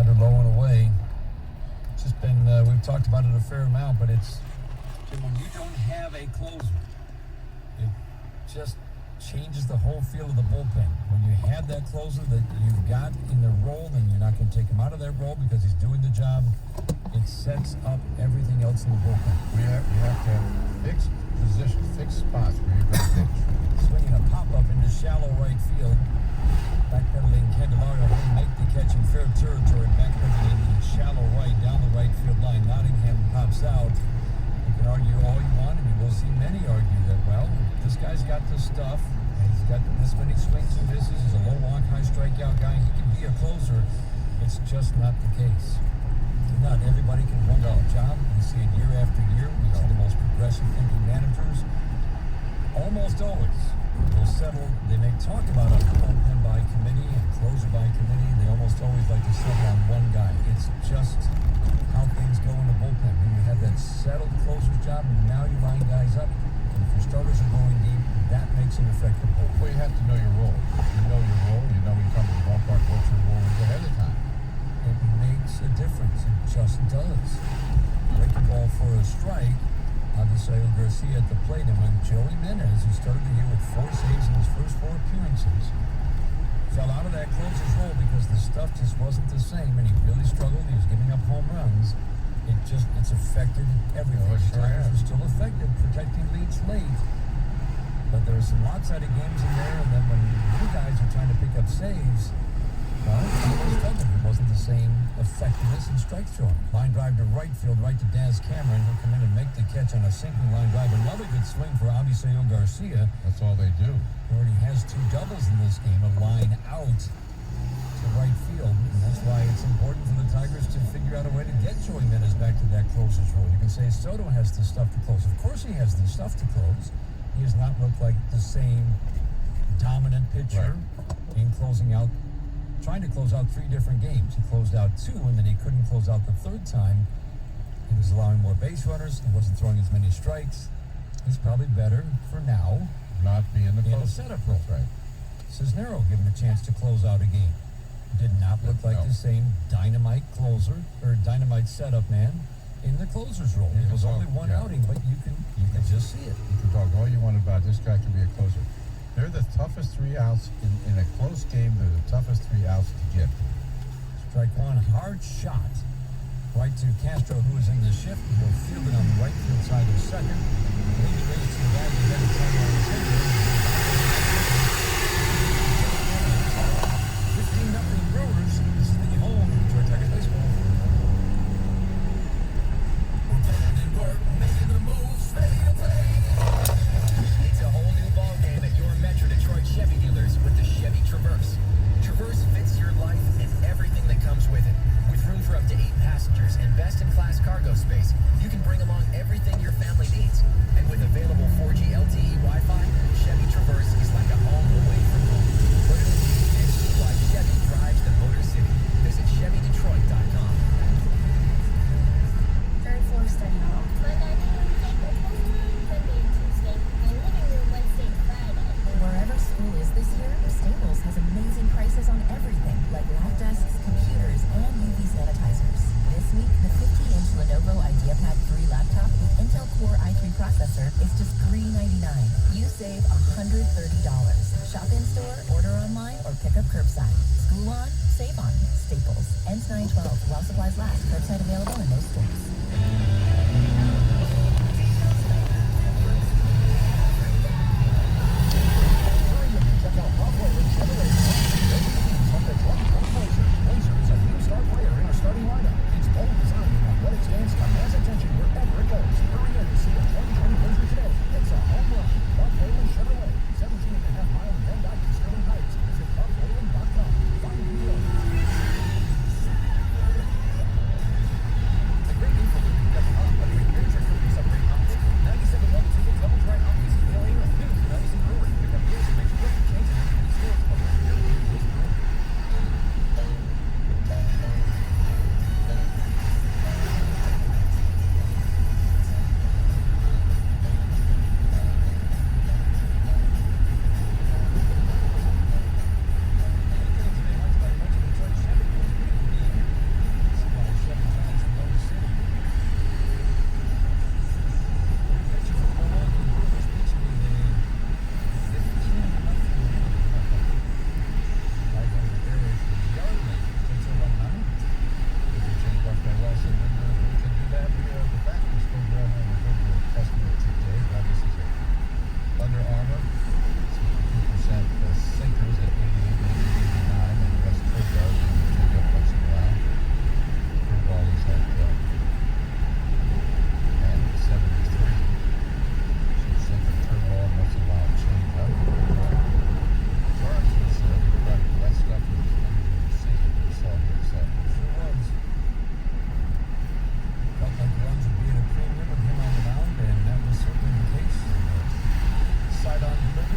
Slider low and away. It's just been, we've talked about it a fair amount, but it's, when you don't have a closer, it just changes the whole feel of the bullpen. When you have that closer that you've got in the role, then you're not going to take him out of that role because he's doing the job. It sets up everything else in the bullpen. You have to have fixed position, fixed spots where you're going to pitch. Swinging a pop-up into shallow right field. Backpedaling Candelario will make the catch in fair territory. Backpedaling in shallow right down the right field line. Nottingham pops out. You can argue all you want, and you will see many argue that, well, this guy's got the stuff. He's got this many swings and misses. He's a low walk, high strikeout guy. He can be a closer. It's just not the case. Not everybody can run a job. We see it year after year. We see the most progressive thinking managers. Almost always will settle. They may talk about a bullpen by committee and closer by committee. They almost always like to settle on one guy. It's just how things go in the bullpen. When you have that settled closer's job, and now you line guys up. And if your starters are going deep, that makes an effective bullpen. Well, you have to know your role. You know your role. You know when you come to the ballpark what your role is ahead of time. It makes a difference. It just does. Breaking ball for a strike. Avisail Garcia at the plate, and when Joey Menez, who started the year with 4 saves in his first 4 appearances, fell out of that closer's role because the stuff just wasn't the same, and he really struggled. He was giving up home runs. It's affected everything. The Tigers are still effective protecting leads late, but there are some lopsided games in there, and then when you guys are trying to pick up saves, well, he struggled. It wasn't the same effectiveness in strike throwing. Line drive to right field, right to Daz Cameron. He'll come in and make the catch on a sinking line drive. Another good swing for Avisail Garcia. That's all they do. He already has 2 doubles in this game, a line out to right field. And that's why it's important for the Tigers to figure out a way to get Joey Menez back to that closer's role. You can say Soto has the stuff to close. Of course he has the stuff to close. He has not looked like the same dominant pitcher in closing out, trying to close out 3 different games. He closed out 2, and then he couldn't close out the 3rd time. He was allowing more base runners. He wasn't throwing as many strikes. He's probably better for now. Not being the in a setup role. That's right. Cisnero given a chance to close out a game. Did not look like the same dynamite closer or dynamite setup man in the closer's role. It was only one outing, but you can just see it. You can talk all you want about this guy can be a closer. They're the toughest 3 outs in a close game. They're the toughest 3 outs to get. Strike one, hard shot. Right to Castro, who is in the shift. He'll field it on the right field side of second. Leading race to the bag ahead of time on the second. 15-0 Brewers. This is the home for Tigers baseball. We're putting in work, making the moves, ready to play. It's a whole new ballgame at your Metro Detroit Chevy dealers with the Chevy Traverse. Traverse fits your life and everything that comes with it. With room for up to 8 passengers and best-in-class cargo space, you can bring along everything your family needs. And with available 4G LTE Wi-Fi, Chevy Traverse is like a home away from home. Put it in and see why Chevy drives the Motor City. Visit ChevyDetroit.com. Third floor study hall. My dining room table Monday and Tuesday. My living room Wednesday and Friday. Wherever school is this year, Staples has amazing prices on everything, like lab desks, computers, and UV sanitizers. This week, the 15-inch Lenovo IdeaPad 3 laptop with Intel Core i3 processor is just $399. You save $130. Shop in-store, order online, or pick up curbside. School on, save on. Staples. Ends 9/12. While supplies last. Curbside available in most stores. The great people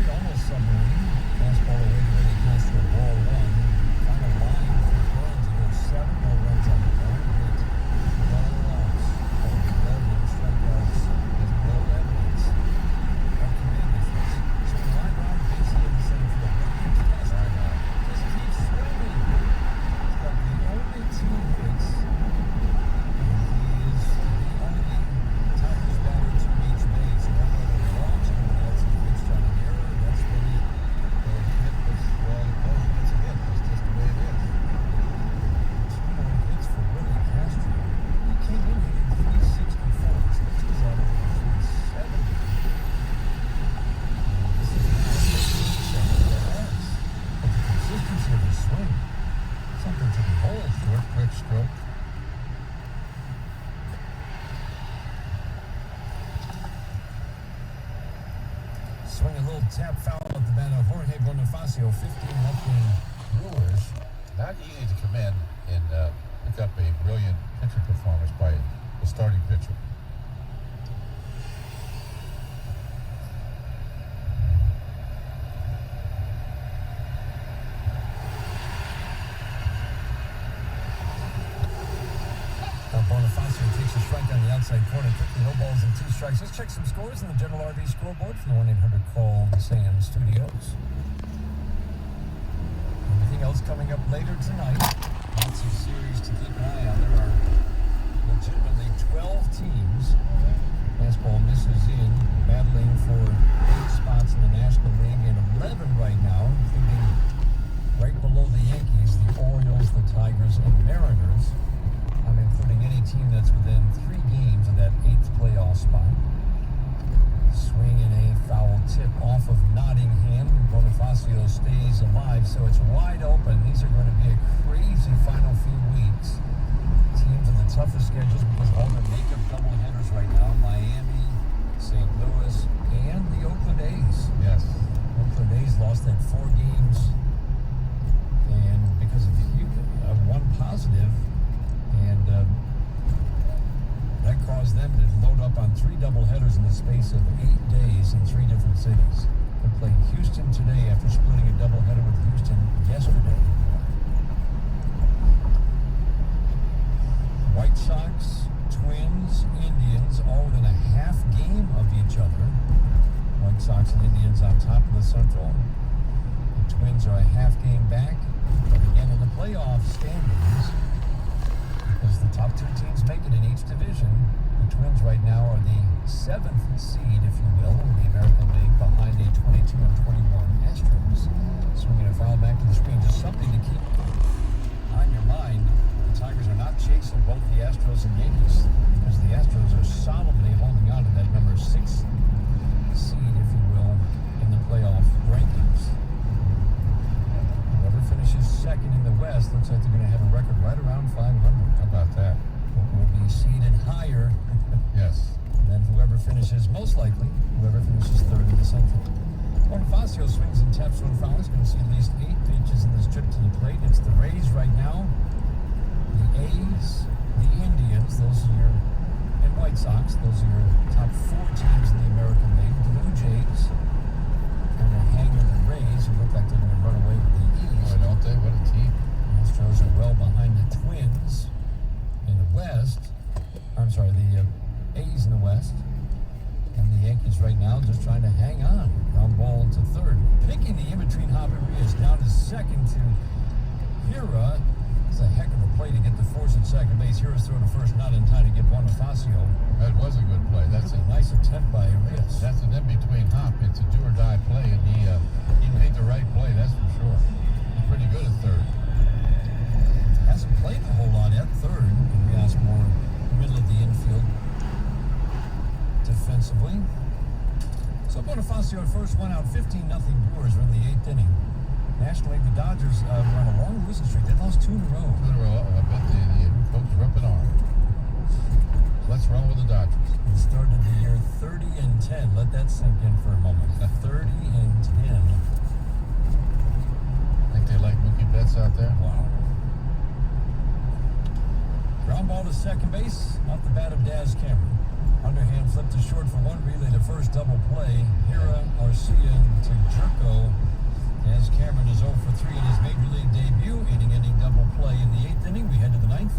Carey, almost submarine. Fastball away to Eddie Castro, ball one. Final line for Burns. He goes 7, no runs on the one hit. No loss. 11 strikeouts with no evidence of command issues. So the line round base hit in center field. Castro just keeps swinging. He's got the only 2 hits. And he is the only Tigers batter to reach base. No matter what that's a reached on an error. That's really Hit was, well, it's a hit. That's just the way it is. 2 more hits for Willie Castro. He came in hitting 364. His pitch is averaging 370. This is now 13 but the consistency of his swing, something to behold. Short, quick stroke. Swing a little tap foul at the bat of Jorge Bonifacio, 15-0 Brewers. Not easy to come in and pick up a brilliant pitching performance by the starting pitcher. Bonifacio takes a strike on the outside corner, quickly, no balls and 2 strikes. Let's check some scores in the General RV scoreboard from the 1-800-CALL-SAM studios. Everything else coming up later tonight. Lots of series to keep an eye on. There are legitimately 12 teams. Fastball misses in, battling for 8 spots in the National League, and 11 right now, including right below the Yankees, the Orioles, the Tigers, and Mariners. I'm including any team that's within 3 games of that 8th playoff spot. Swing and a foul tip off of Nottingham. Bonifacio stays alive, so it's wide open. These are going to be a crazy final few weeks. Teams in the toughest schedules because all their makeup doubleheaders right now. Miami, St. Louis, and the Oakland A's. Yes. Oakland A's lost that 4 games, and because of one positive, and that caused them to load up on 3 doubleheaders in the space of 8 days in 3 different cities. They played Houston today after splitting a doubleheader with Houston yesterday. White Sox, Twins, Indians, all within a half game of each other. White Sox and Indians on top of the Central. The Twins are a half game back, but again in the playoff standings, as the top 2 teams make it in each division, the Twins right now are the 7th seed, if you will, in the American League, behind a 22-21 Astros. Swinging a foul back to the screen, just something to keep on your mind. The Tigers are not chasing both the Astros and Yankees, because the Astros are solidly holding on to that number 6 seed, if you will, in the playoff rankings. Whoever finishes second in the West looks like they're going to have a record right around 500. How about that? Will be seeded higher Yes. than whoever finishes, most likely, whoever finishes 3rd in the Central. Bonifacio swings and taps one foul. He's going to see at least 8 pitches in this trip to the plate. It's the Rays right now, the A's, the Indians, those are your, and White Sox, those are your top 4 teams in the American League. Blue Jays going to hang with the Rays, who look like they're going to run away with the East. Boy, don't they? What a team. Astros are well behind the Twins in the West. I'm sorry, the A's in the West. And the Yankees right now just trying to hang on. Ground ball to 3rd. Picking the in-between Javi Reyes down to 2nd to Hira. It's a heck of a play to get the force at second base. Hira's throw to first, not in time to get Bonifacio. That was a good play. That's a nice attempt by Reyes. That's an in-between hop. It's a do-or-die play, and he made the right play, that's for sure. He's pretty good at 3rd. Hasn't played a whole lot at 3rd. We asked more middle of the infield defensively. So Bonifacio at first, 1 out, 15-0 Brewers are in the 8th inning. National League, the Dodgers were on a long losing streak. They lost 2 in a row. 2 in a row. I bet the folks are up in arms. Let's run with the Dodgers. They started the year 30-10. Let that sink in for a moment. 30-10. Think they like Mookie Betts out there? Wow. Ground ball to second base, off the bat of Daz Cameron. Underhand flip to short for 1, relay to first, double play. Hira, Arcia to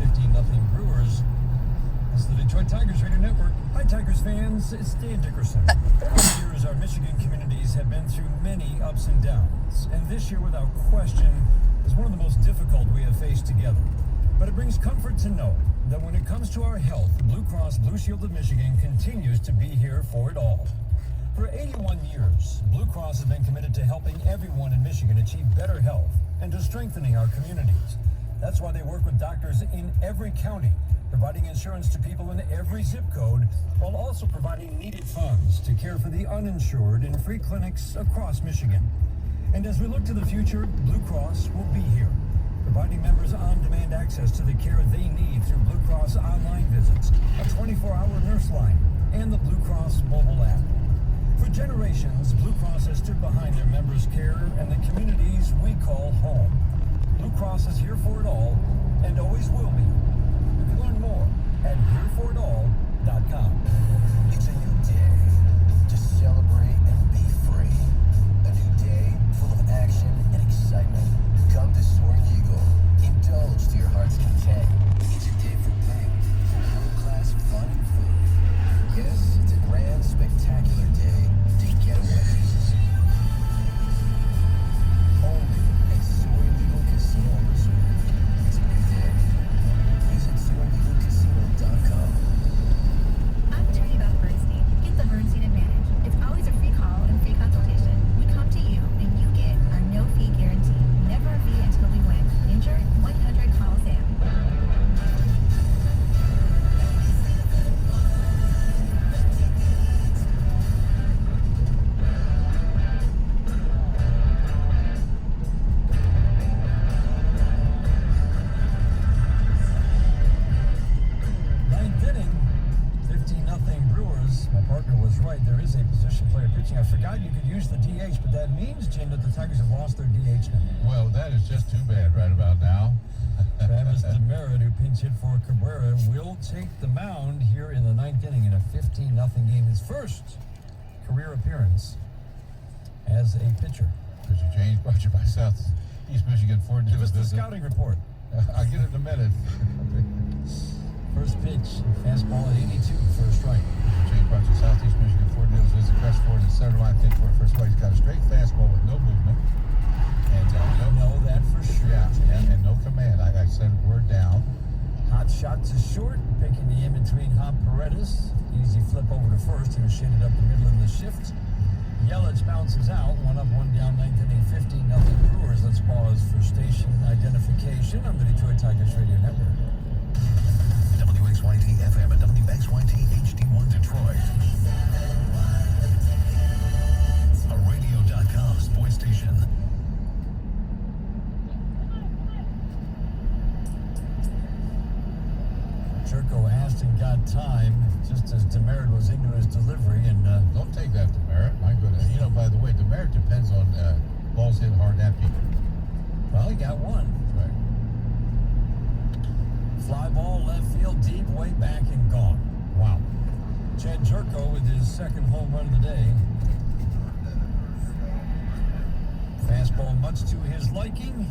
15-0 Brewers. It's the Detroit Tigers Radio Network. Hi, Tigers fans. It's Dan Dickerson. Over the years, our Michigan communities have been through many ups and downs, and this year, without question, is one of the most difficult we have faced together. But it brings comfort to know that when it comes to our health, Blue Cross Blue Shield of Michigan continues to be here for it all. For 81 years, Blue Cross has been committed to helping everyone in Michigan achieve better health and to strengthening our communities. That's why they work with doctors in every county, providing insurance to people in every zip code, while also providing needed funds to care for the uninsured in free clinics across Michigan. And as we look to the future, Blue Cross will be here, providing members on-demand access to the care they need through Blue Cross online visits, a 24-hour nurse line, and the Blue Cross mobile app. For generations, Blue Cross has stood behind their members' care and the communities we call home. Blue Cross is here for it all and always will be. You can learn more at hereforitall.com. It's a new day to celebrate and be free. A new day full of action and excitement. Come to Soaring Eagle. Indulge to your heart's content. It's a day for play, for world-class fun and food. Yes, it's a grand, spectacular day to get away. Only at Soaring Eagle Casino and Resort. It's a new day. Visit SoaringEagleCasino.com. I'm Tony Beth Bernstein. Get the Bernstein advantage. It's always a free call and free consultation. We come to you and you get our no-fee guarantee. Never a fee until we win. Injured? 100 call Sam. Ninth inning, 15-0 Brewers. My partner was right. There is a position player pitching. I forgot you could use the DH, but that means, Jim, that the Tigers have lost their DH now. Well, that is just too bad right about now. Travis Demerit, who pinch hit for Cabrera, will take the mound here in the ninth inning in a 15-0 game. His first career appearance as a pitcher. Mr. James, brought to you by Southeast Michigan Ford Give us the Division. scouting report. I'll get it in a minute. First pitch, fastball at 82, first strike. James brought you Southeast Michigan Ford Deals is the crest Ford in the center line. Think for it. First of all, he's got a straight fastball with no movement. And I know that for sure. yeah, and no command. I sent word down. Hot shot to short, picking the in-between Hop Paredes. Easy flip over to first. He was shaded up the middle in the shift. Yelich bounces out, 1 up, 1 down, ninth inning, 15-0 Brewers. Let's pause for station identification on the Detroit Tigers Radio Network. WXYT FM and WXYT HD1 Detroit. A radio.com sports station. Jerko asked and got time just as Demerit was into his delivery, and Don't take that Demerit. My goodness. You know, by the way, Demerit depends on balls hit hard at people. well, he got one. Right. Fly ball left field deep, way back and gone. Wow. Chad Jerko with his second home run of the day. Fastball much to his liking.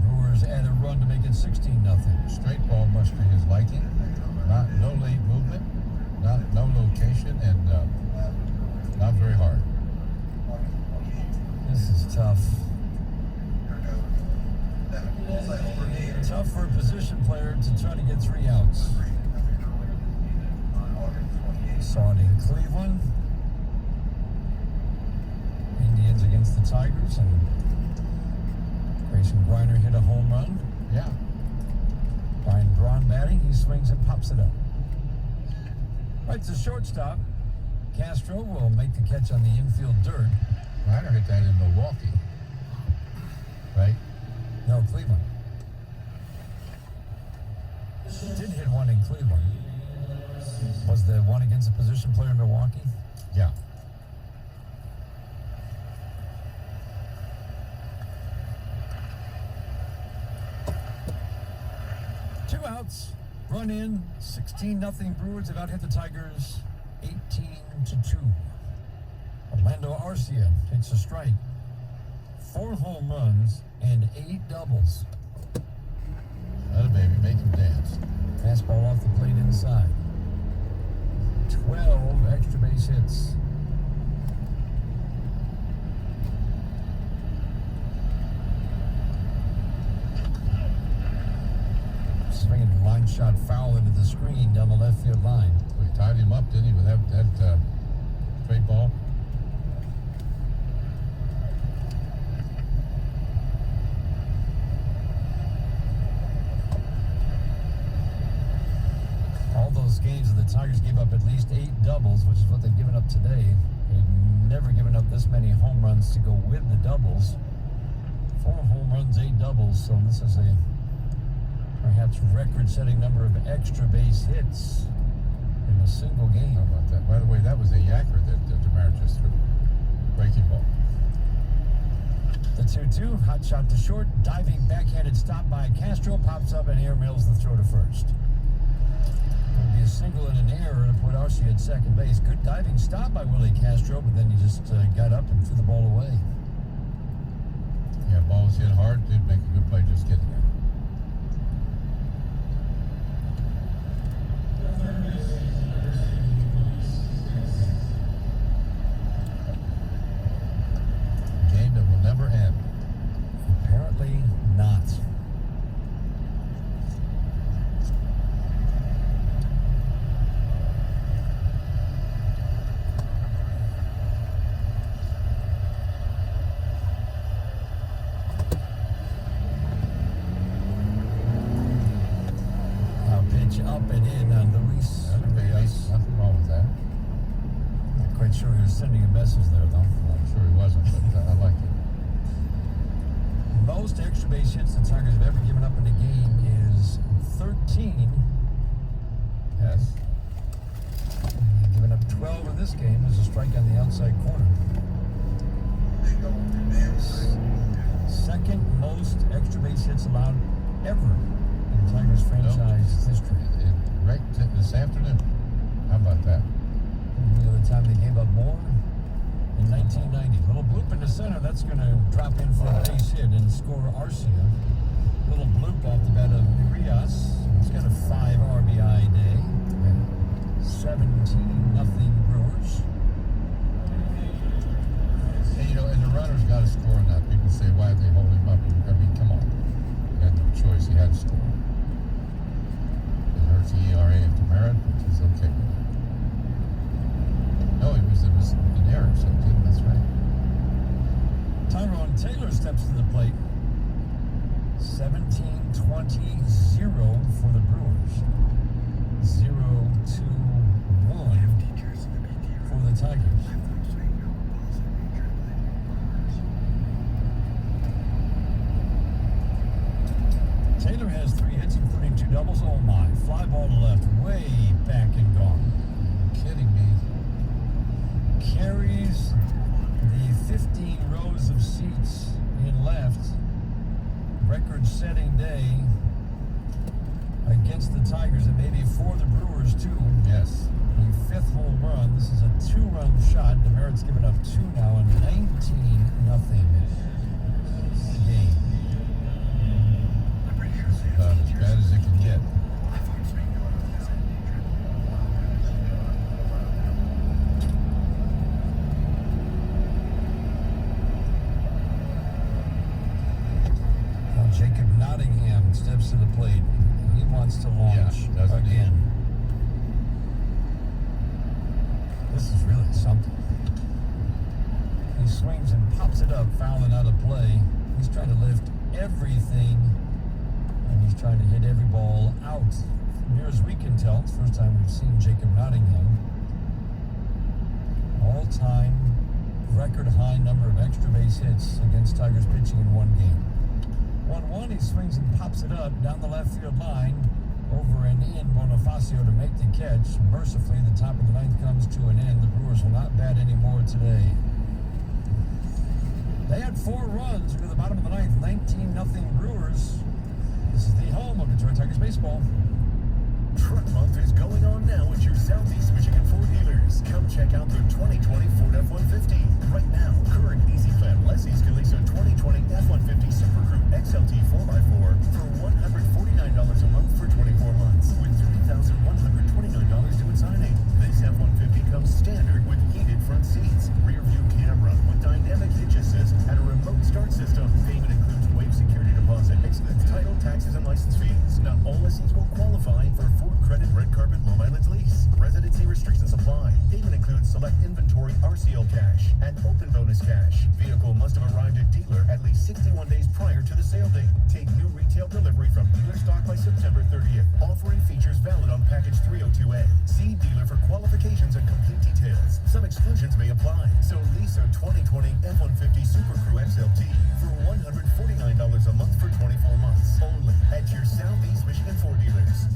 Brewers add a run to make it 16-0. Straight ball much to his liking. No late movement. No location, and not very hard. This is tough. Tough for a position player to try to get 3 outs. Saw it in Cleveland. Indians against the Tigers, and Grayson Griner hit a home run. Yeah. Brian Braun batting, he swings and pops it up. Right to shortstop. Castro will make the catch on the infield dirt. Ryder hit that in Milwaukee. Right? No, Cleveland. Did hit one in Cleveland. Was the one against a position player in Milwaukee? Yeah. Two outs, run in, 16-0 Brewers have out hit the Tigers 18-2. Orlando Arcia takes a strike. 4 home runs and 8 doubles. Let a baby, make him dance. Fastball off the plate inside. 12 extra base hits. Swinging a line shot foul into the screen down the left field line. So he tied him up, didn't he, with that straight ball? All those games the Tigers gave up at least 8 doubles, which is what they've given up today. They've never given up this many home runs to go with the doubles. 4 home runs, 8 doubles, so this is a perhaps record-setting number of extra base hits in a single game. How about that? By the way, that was a yacker that DeMeritt just threw. Breaking ball. The 2-2, hot shot to short, diving backhanded stop by Castro, pops up and airmails the throw to first. It would be a single and an error to put Arcia at second base. Good diving stop by Willie Castro, but then he just got up and threw the ball away. Yeah, ball was hit hard. Did make a good play just getting there. Game that will never end. Apparently not. Up and in on Luis. Nothing wrong with that. Not quite sure he was sending a message there, though. Well, I'm sure he wasn't, but I like it. Most extra base hits the Tigers have ever given up in a game is 13. Yes. And giving up 12 in this game is a strike on the outside corner. Second most extra base hits allowed ever in Tigers franchise history. Right this afternoon. How about that? And the other time they gave up more in 1990. Little bloop in the center. That's going to drop in for a base hit and score Arcia. Little bloop off the bat of Urias. He's got a 5 RBI day. 17-0 Brewers. And, you know, and the runner's got to score on that. People say, why did they hold him up? I mean, come on. He had no choice. He had to score. It hurts the ERA of DeMeritt, which is okay with it. No, it was an error, so it didn't. That's right. Tyrone Taylor steps to the plate. 17-20-0 for the Brewers. 0-2-1 for the Tigers. Taylor has 3 hits, including 2 doubles. Oh my, fly ball to left, way back and gone. Are you kidding me? Carries the 15 rows of seats in left. Record-setting day against the Tigers, and maybe for the Brewers too. Yes. The 5th home run. This is a 2-run shot. DeMeritt's given up 2 now in 19-0 game. About as bad as it can get. Now Jacob Nottingham steps to the plate. He wants to launch doesn't he? again. This is really something. He swings and pops it up, fouling out of play. He's trying to lift everything, and he's trying to hit every ball out. Near as we can tell, it's the first time we've seen Jacob Nottingham. All-time record-high number of extra base hits against Tigers pitching in one game. 1-1, he swings and pops it up down the left field line, over and in Bonifacio to make the catch. Mercifully, the top of the 9th comes to an end. The Brewers will not bat anymore today. They had 4 runs into the bottom of the 9th, 19-0 Brewers. This is the home of Detroit Tigers baseball. Truck Month is going on now at your Southeast Michigan Ford dealers. Come check out the 2020 Ford F-150. Right now, current Easy Plan Leslie's can lease a 2020 F-150 Super Crew XLT 4x4 for $149 sharp and low mileage lease. Residency restrictions apply. Payment includes select inventory RCL cash and open bonus cash. Vehicle must have arrived at dealer at least 61 days prior to the sale date. Take new retail delivery from dealer stock by September 30th. Offering features valid on package 302A. See dealer for qualifications and complete details. Some exclusions may apply. So lease a 2020 F-150 Super Crew XLT for $149 a month for 24 months. Only at your Southeast Michigan Ford dealers.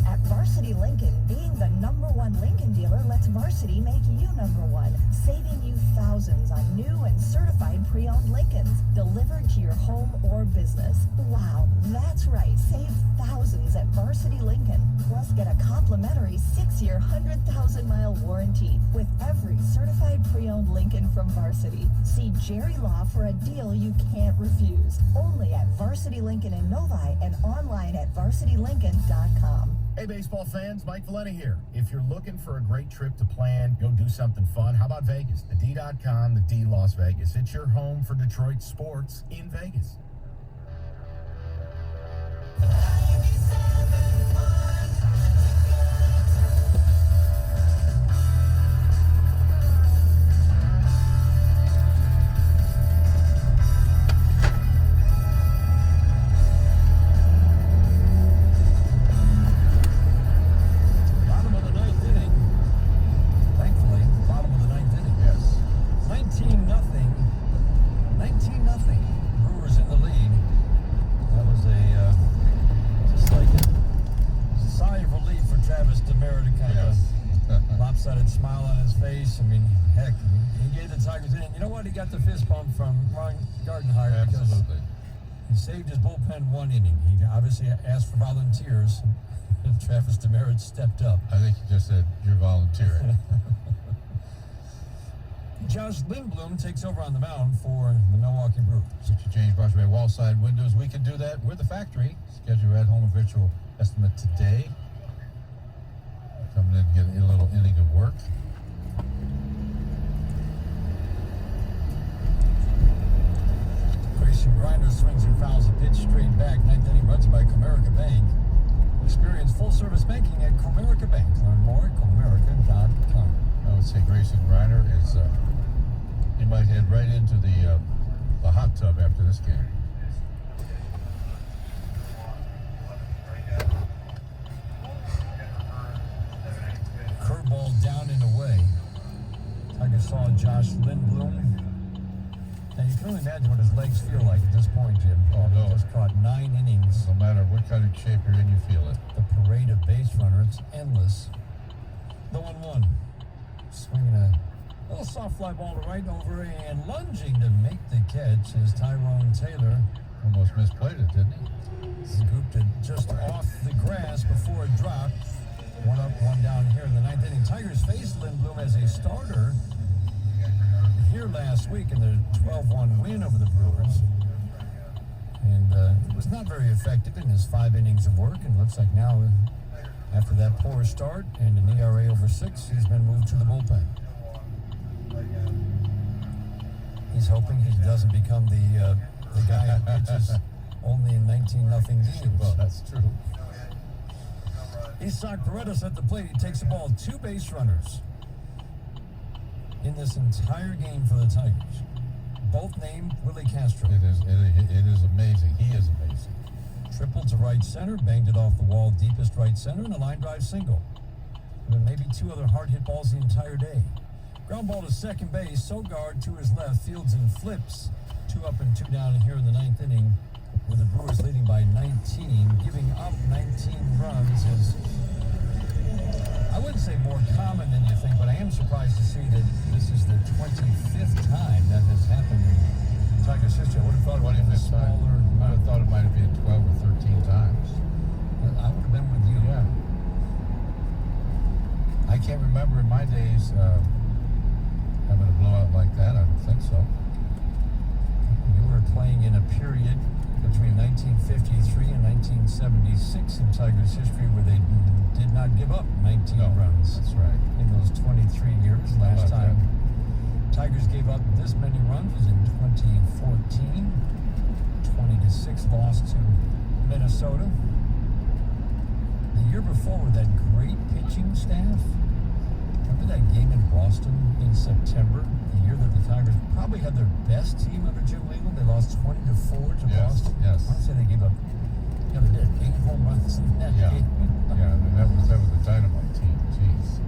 At Varsity Lincoln, being the #1 Lincoln dealer lets Varsity make you #1, saving you thousands on new and certified pre-owned Lincolns delivered to your home or business. Wow, that's right, save thousands at Varsity Lincoln. Plus, get a complimentary 6-year, 100,000-mile warranty with every certified pre-owned Lincoln from Varsity. See Jerry Law for a deal you can't refuse. Only at Varsity Lincoln in Novi and online at varsitylincoln.com. Hey, baseball fans, Mike Valenti here. If you're looking for a great trip to plan, go do something fun, how about Vegas? The D.com, the D Las Vegas. It's your home for Detroit sports in Vegas. Brewers in the lead. That was just like a sigh of relief for Travis Demeritte, kind of a lopsided smile on his face. I mean, heck, he gave the Tigers in. You know what? He got the fist bump from Ron Gardenhire because he saved his bullpen 1 inning. He obviously asked for volunteers. Travis Demeritte stepped up. I think he just said, "You're volunteering." Josh Lindblom takes over on the mound for the Milwaukee Brewers. Picture change brought to you by Wallside Windows. We can do that. We're the factory. Schedule your at-home and virtual estimate today. Coming in and getting a little inning of work. Grayson Griner swings and fouls a pitch straight back. 9th inning runs by Comerica Bank. Experience full-service banking at Comerica Bank. Learn more at comerica.com. I would say Grayson Griner is, he might head right into the hot tub after this game. Curveball down and away. Tigers saw Josh Lindblom. And you can only imagine what his legs feel like at this point, Jim. Oh, no. He just caught 9 innings. No matter what kind of shape you're in, you feel it. The parade of base runners, it's endless. The 1-1. Swinging a little soft fly ball to right over and lunging to make the catch is Tyrone Taylor. Almost misplayed it, didn't he? Scooped it just off the grass before it dropped. 1 up, 1 down here in the 9th inning. Tigers faced Lindblom as a starter here last week in the 12-1 win over the Brewers. And it was not very effective in his 5 innings of work. And looks like now, after that poor start and an ERA over 6, he's been moved to the bullpen. He's hoping he doesn't become the guy who pitches only in 19-0 games. Well, that's true. Isaac Paredes at the plate. He takes the ball. 2 base runners in this entire game for the Tigers. Both named Willie Castro. It is amazing. He is amazing. Triple to right center, banged it off the wall, deepest right center, and a line drive single. And then maybe 2 other hard hit balls the entire day. Ground ball to second base. Sogard to his left, fields and flips. 2 up and 2 down here in the 9th inning, with the Brewers leading by 19. Giving up 19 runs is, I wouldn't say more common than you think, but I am surprised to see that this is the 25th time that has happened in Tigers history. I would have thought it would have been smaller. I would have thought it might have been 12 or 13 times. I would have been with you. Yeah. I can't remember in my days having a blowout like that. I don't think so. You were playing in a period between 1953 and 1976 in Tigers history where they did not give up 19 runs. That's right. In those 23 years. Last time Tigers gave up this many runs was in 2014. 20-6 loss to Minnesota. The year before with that great pitching staff. Remember that game in Boston in September, the year that the Tigers probably had their best team under Jim Leland? They lost 20-4 to Boston. Yes. I want to say they gave up, yeah, they did, 8 home runs in that Yeah. game. Yeah, and that was a dynamite team. Jeez.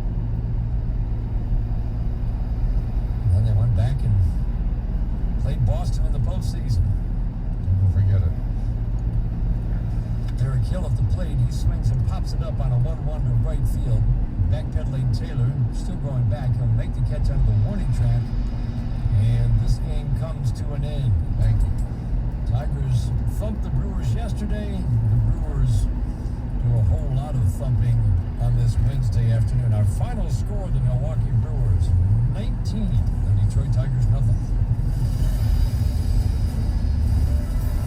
Then they went back and played Boston in the postseason. Never forget it. Derek Hill at the plate. He swings and pops it up on a 1-1 to right field. Backpedaling Taylor, still going back. He'll make the catch out of the warning track. And this game comes to an end. Thank you. Tigers thumped the Brewers yesterday. The Brewers do a whole lot of thumping on this Wednesday afternoon. Our final score, the Milwaukee Brewers 19, the Detroit Tigers nothing.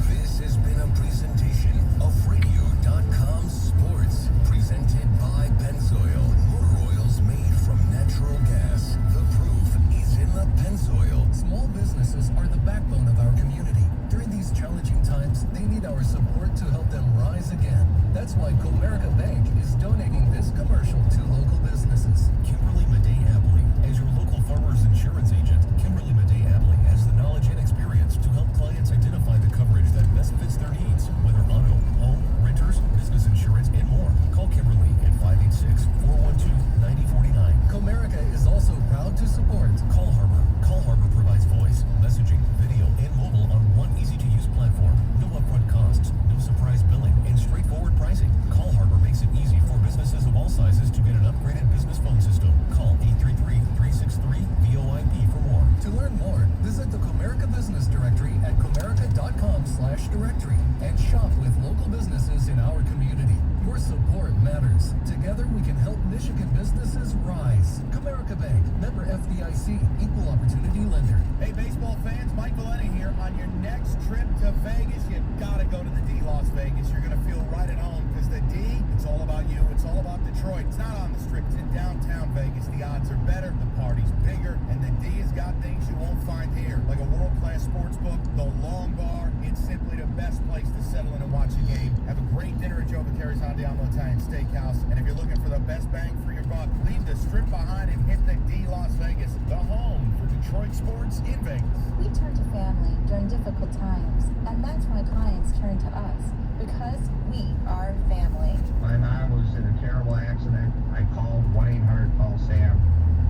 This has been a presentation of Radio.com Sports, presented by Pennzoil. Motor oils made from natural gas. The proof is in the Pennzoil. Small businesses are the backbone of our community. During these challenging times, they need our support to help them rise again. That's why Comerica Bank is donating this commercial to local businesses. Kimberly Madey Abley, as your local farmers insurance agent, Kimberly Madey Abley has the knowledge and experience to help clients identify the coverage that best fits their needs, whether auto, home, renters, business insurance, and more. Call Kimberly at 586-412-9049. Comerica is also proud to support Call Harbor. Call Harbor provides voice, messaging, video, and mobile on one easy-to-use platform. No upfront costs, no surprise billing, and straightforward pricing. Call Harbor makes it easy for businesses of all sizes to get an upgraded business phone system. Call 833-363-VOIP for more. To learn more, visit the Comerica Business Directory at comerica.com/directory and shop with local businesses in our community. Your support matters. Together we can help Michigan businesses rise. Comerica Bank, member FDIC, equal opportunity lender. Hey, baseball fans, Mike Valenti here. On your next trip to Vegas, you gotta go to the D Las Vegas. You're gonna feel right at home because the D, it's all about you. It's all about Detroit. It's not on the strip. It's in downtown Vegas. The odds are better, the party's bigger, and the D has got things you won't find here, like a world-class sports book, the Long Bar. It's simply the best place to settle in and watch a game. Have a great dinner at Joe Vaccari's Andiamo Italian Steakhouse. And if you're looking for the best bang for your buck, leave the strip behind and hit the D Las Vegas, the home for Detroit sports in Vegas. We turn to family during difficult times, and that's why clients turn to us, because we are family. When I was in a terrible accident, I called 1-800-CALL-SAM.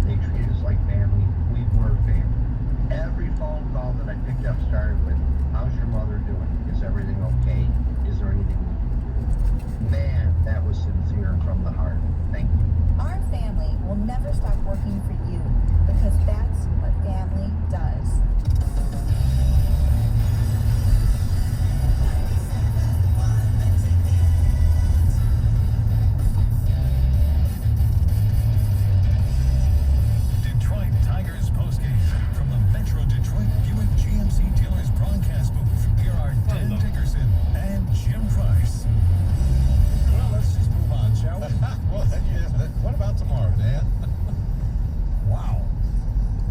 They treat us like family. We were family. Every phone call that I picked up started with, "How's your mother doing? Is everything okay? Is there anything we can do?" Man, that was sincere and from the heart. Thank you. Our family will never stop working for you, because that's what family does. Detroit Tigers postgame from the Metro Detroit Buick GMC Dealers broadcast booth. Here are Dan Dickerson and Jim Price. Well, let's just move on, shall we? Well, what about tomorrow, Dan? Wow.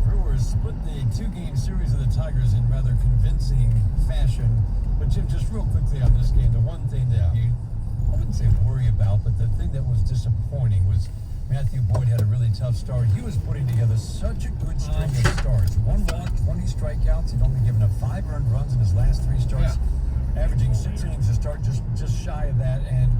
Brewers split the 2-game series of the Tigers in rather convincing fashion. But Jim, just real quickly on this game, the one thing that you, I wouldn't say worry about, but the thing that was disappointing was Matthew Boyd had a really tough start. He was putting together such a good string of starts. 1 walk, 20 strikeouts. He'd only given up 5 earned runs in his last 3 starts. Averaging 6 innings a start, just shy of that. And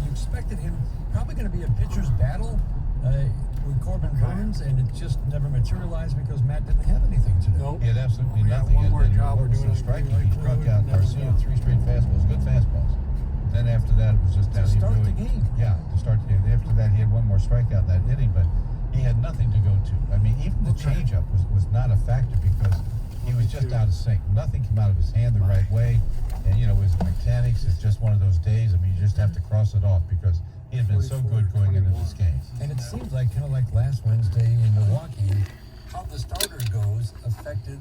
you expected him probably going to be a pitcher's battle with Corbin Burns, and it just never materialized because Matt didn't have anything to do. He had absolutely We got nothing. one more And job what we're was so doing. striking, Like he struck Road, out never Garcia, know. 3 straight fastballs, good fastballs. Then after that, it was just down. To he start really- the game. Yeah, to start the game. After that, he had one more strikeout in that inning, but he had nothing to go to. I mean, even the changeup was not a factor because he was just out of sync. Nothing came out of his hand the right way. And, his mechanics is just one of those days. I mean, you just have to cross it off because he had been so good going into this game. And it seems like, kind of like last Wednesday in Milwaukee, how the starter goes affected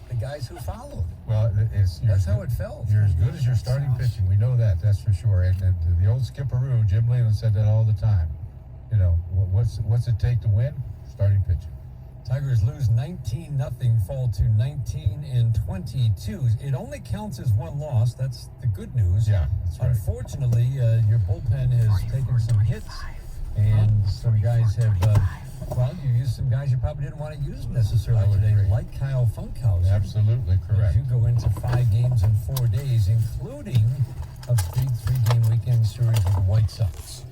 the guys who followed. Well, That's how it felt. You're as good as your starting pitching. We know that. That's for sure. And the old skipperoo, Jim Leland, said that all the time. What's it take to win? Starting pitching. Tigers lose 19-0, fall to 19-22. It only counts as one loss. That's the good news. Yeah, that's right. Unfortunately, your bullpen has taken some hits, and some guys have, you used some guys you probably didn't want to use necessarily today, agree. like Kyle Funkhauser. Absolutely As correct. you go into 5 games in 4 days, including a big 3-game weekend series with the White Sox.